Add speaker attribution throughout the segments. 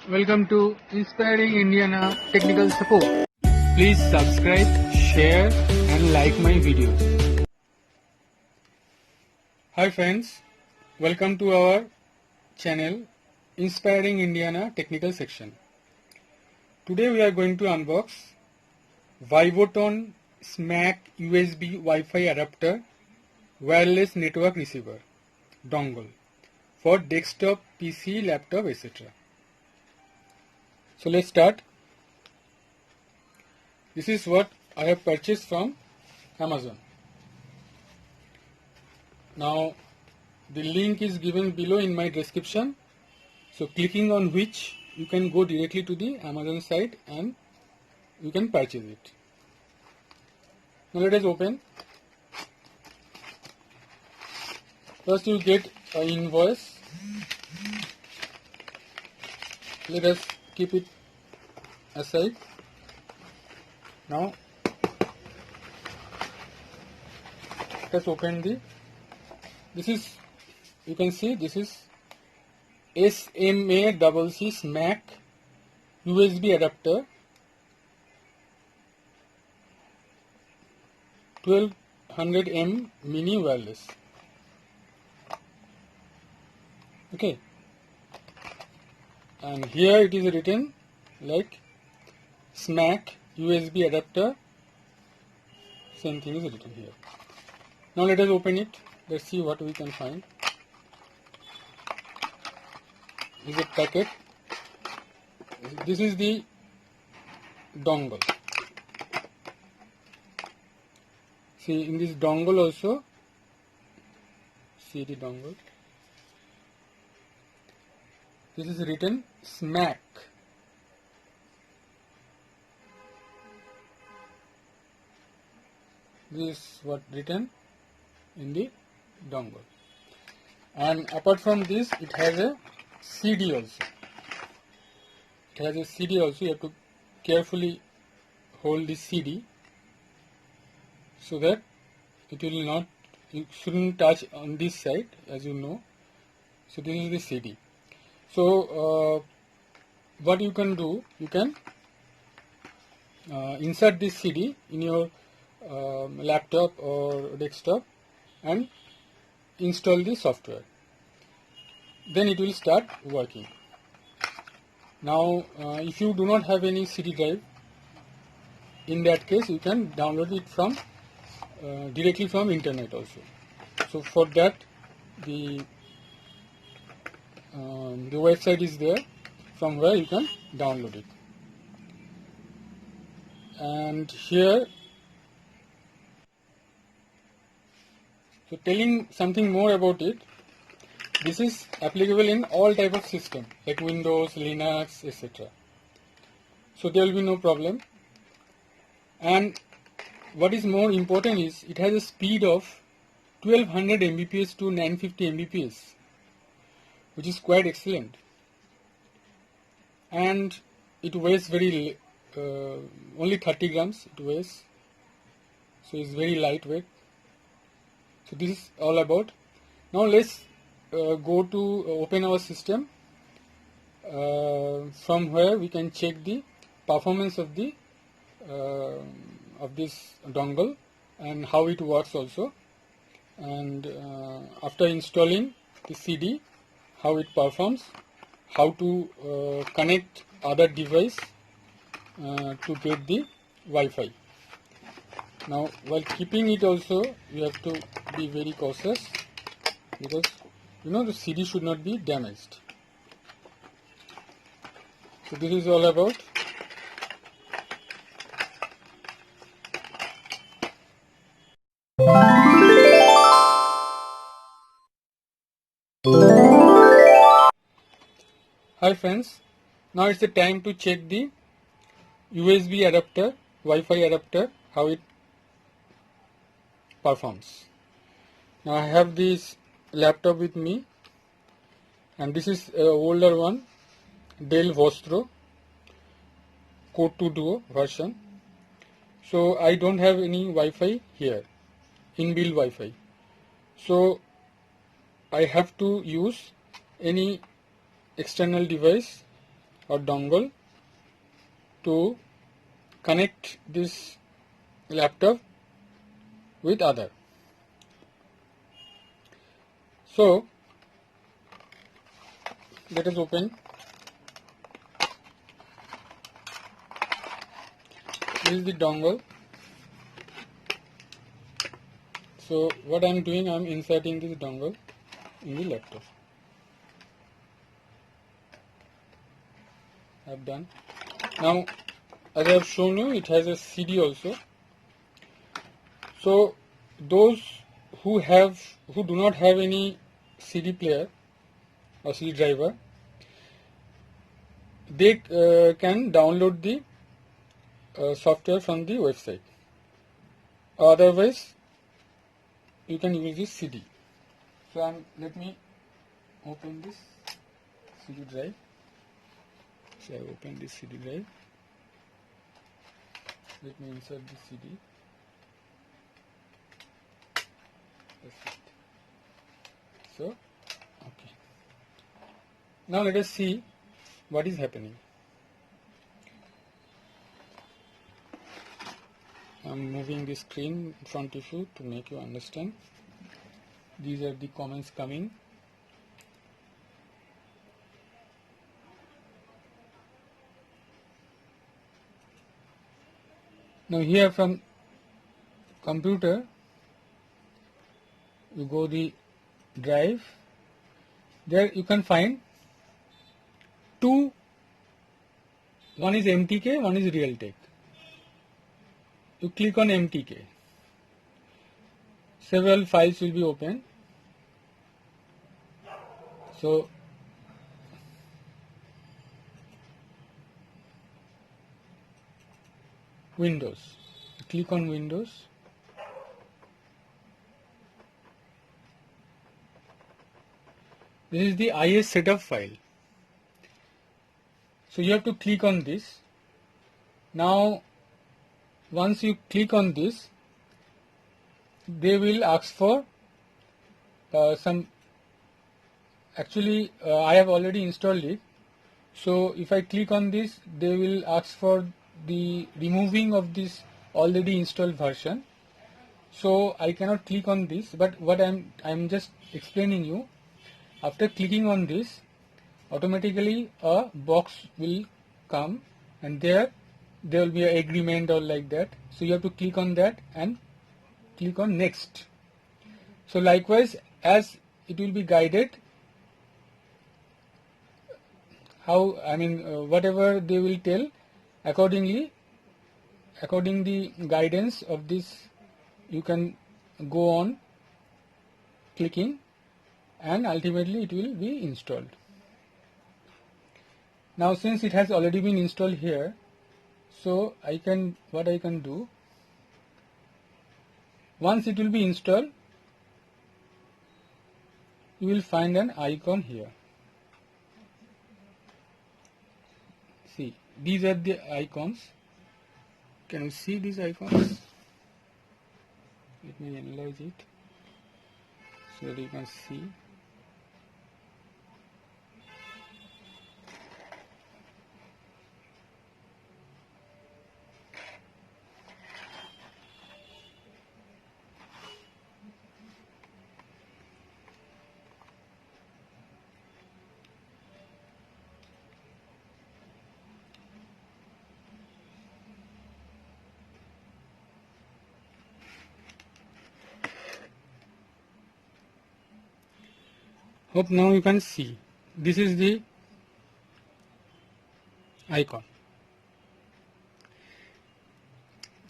Speaker 1: Welcome to Inspiring Indiana Technical Support. Please subscribe, share and like my videos. Hi friends, welcome to our channel Inspiring Indiana Technical Section. Today we are going to unbox Vivoton SMAC USB Wi-Fi adapter wireless network receiver dongle for desktop, PC, laptop, etc. So let's start. This is what I have purchased from Amazon. Now the link is given below in my description. So clicking on which you can go directly to the Amazon site and you can purchase it. Now let us open. First you get an invoice. Let us keep it aside. Now let's open this is, you can see this is SMACC SMAC USB adapter 1200M mini wireless. Okay, and here it is written like SMAC USB adapter, same thing is written here. Now let us open it. Let's see what we can find. This is a packet. This is the dongle. See, in this dongle also, see the dongle. This is written SMAC. This is what written in the dongle. And apart from this, it has a CD also. It has a CD also. You have to carefully hold the CD so that it will not, you shouldn't touch on this side, as you know. So this is the CD. So what you can do, you can insert this CD in your laptop or desktop and install the software. Then it will start working. Now if you do not have any CD drive, in that case you can download it from directly from internet also. So for that the website is there from where you can download it. And here, so telling something more about it, this is applicable in all type of system like Windows, Linux, etc. So there will be no problem. And what is more important is it has a speed of 1200 Mbps to 950 Mbps, which is quite excellent. And it weighs very only 30 grams it weighs, so it's very lightweight. So this is all about. Now let's go to open our system, from where we can check the performance of the of this dongle and how it works also, and after installing the CD, how it performs, how to connect other device to get the Wi-Fi. Now while keeping it also, you have to be very cautious because you know the CD should not be damaged. So this is all about. Hi friends, now it's the time to check the USB adapter, Wi-Fi adapter, how it performs. Now I have this laptop with me, and this is an older one, Dell Vostro Core 2 Duo version. So I don't have any Wi-Fi here, inbuilt Wi-Fi. So I have to use any external device or dongle to connect this laptop with other. So let us open. This is the dongle. So what I am doing, I am inserting this dongle in the laptop. I have done. Now, as I have shown you, it has a CD also. So those who do not have any CD player or CD driver, they can download the software from the website. Otherwise, you can use this CD. So let me open this CD drive. So I open this CD drive. Let me insert this CD. That's it. So, okay. Now let us see what is happening. I am moving the screen in front of you to make you understand. These are the comments coming. Now here from computer, you go the drive. There you can find two. One is MTK, one is Realtek. You click on MTK. Several files will be open. So Windows. Click on Windows. This is the IS setup file. So you have to click on this. Now once you click on this, they will ask for some. Actually I have already installed it. So if I click on this, they will ask for the removing of this already installed version. So I cannot click on this, but what I'm just explaining you. After clicking on this, automatically a box will come, and there will be an agreement or like that. So you have to click on that and click on next. So likewise, as it will be guided, how whatever they will tell, according the guidance of this, you can go on clicking, and ultimately it will be installed. Now since it has already been installed here, so what I can do, once it will be installed, you will find an icon here. See, these are the icons. Can you see these icons? Let me enlarge it so that you can see. Hope now you can see. This is the icon.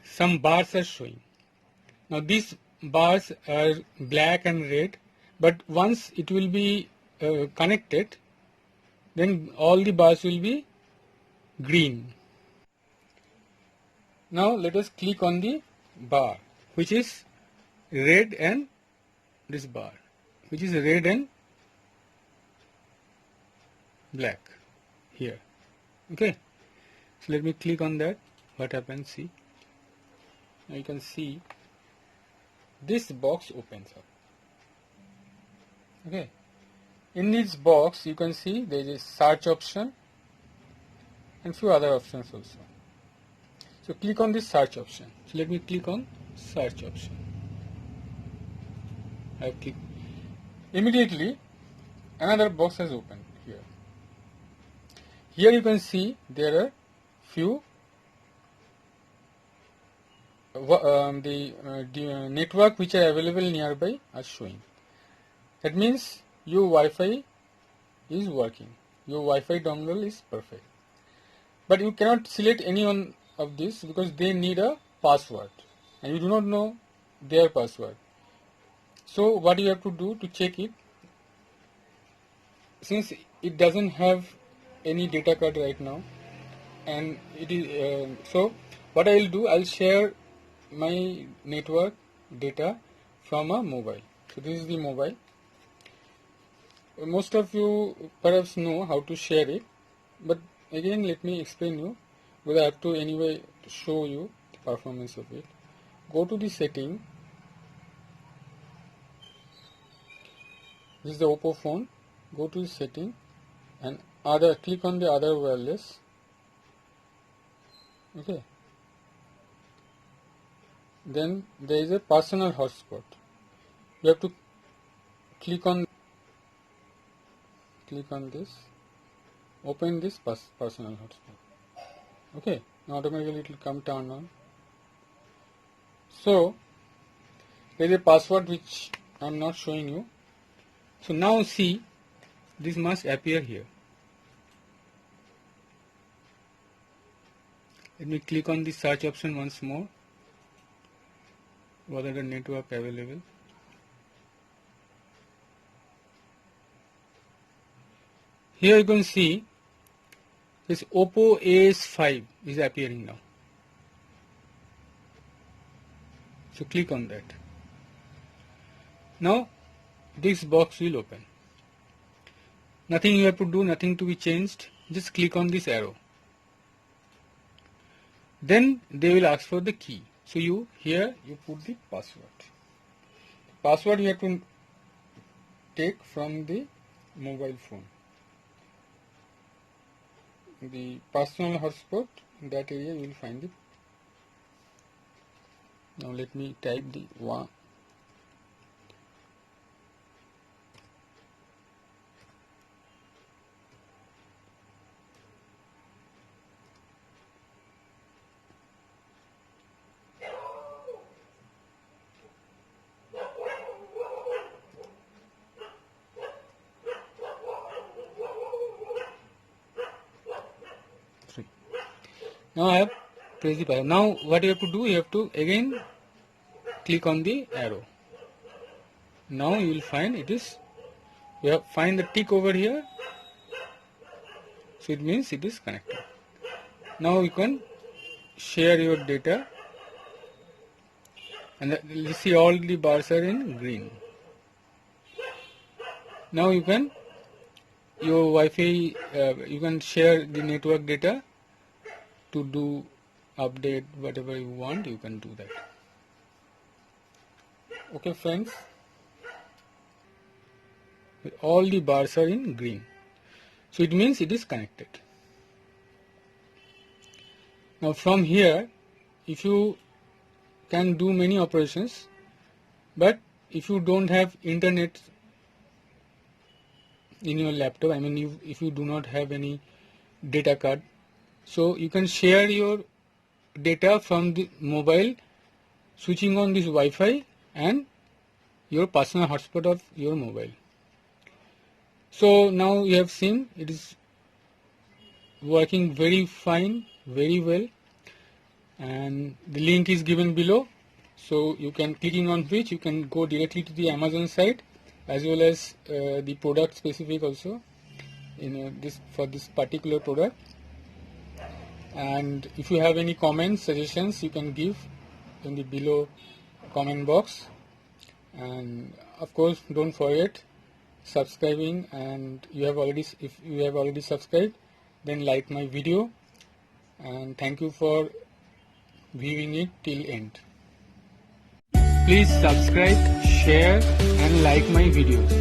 Speaker 1: Some bars are showing. Now these bars are black and red, but once it will be connected, then all the bars will be green. Now let us click on the bar, which is red, and this bar, which is red and black here. Okay, so let me click on that. What happens? See, now you can see this box opens up. Okay, in this box you can see there is a search option, and few other options also. So click on this search option. So let me click on search option. I have clicked. Immediately another box has opened here. Here you can see there are few the network which are available nearby are showing. That means your Wi-Fi is working. Your Wi-Fi dongle is perfect. But you cannot select any one of this because they need a password and you do not know their password. So what you have to do to check it, since it doesn't have any data card right now, and it is so what I will do, I'll share my network data from a mobile. So this is the mobile. Most of you perhaps know how to share it, but again let me explain you, because I have to anyway show you the performance of it. Go to the setting. This is the Oppo phone. Go to the setting and click on the other wireless. Okay. Then there is a personal hotspot. You have to click on this, open this personal hotspot. Okay, now automatically it will come turn on. So there is a password which I am not showing you. So now see, this must appear here. Let me click on the search option once more. What are the network available? Here you can see this Oppo AS5 is appearing now. So click on that. Now this box will open. Nothing you have to do, nothing to be changed. Just click on this arrow. Then they will ask for the key. So here you put the password. Password you have to take from the mobile phone. The personal hotspot, in that area you will find it. Now let me type the one. Now I have pressed the password. Now what you have to do, you have to again click on the arrow. Now you will find it is, you have find the tick over here. So it means it is connected. Now you can share your data, and you see all the bars are in green. Now you can your Wi-Fi, you can share the network data to do update whatever you want. You can do that. Okay friends, all the bars are in green, so it means it is connected. Now from here, if you can do many operations, but if you don't have internet in your laptop, I mean if you do not have any data card, so you can share your data from the mobile, switching on this Wi-Fi and your personal hotspot of your mobile. So now you have seen it is working very fine, very well, and the link is given below. So you can, clicking on which you can go directly to the Amazon site, as well as the product specific also, this for this particular product. And if you have any comments, suggestions, you can give in the below comment box. And of course, don't forget subscribing, and if you have already subscribed, then like my video, and thank you for viewing it till end. Please subscribe, share and like my videos.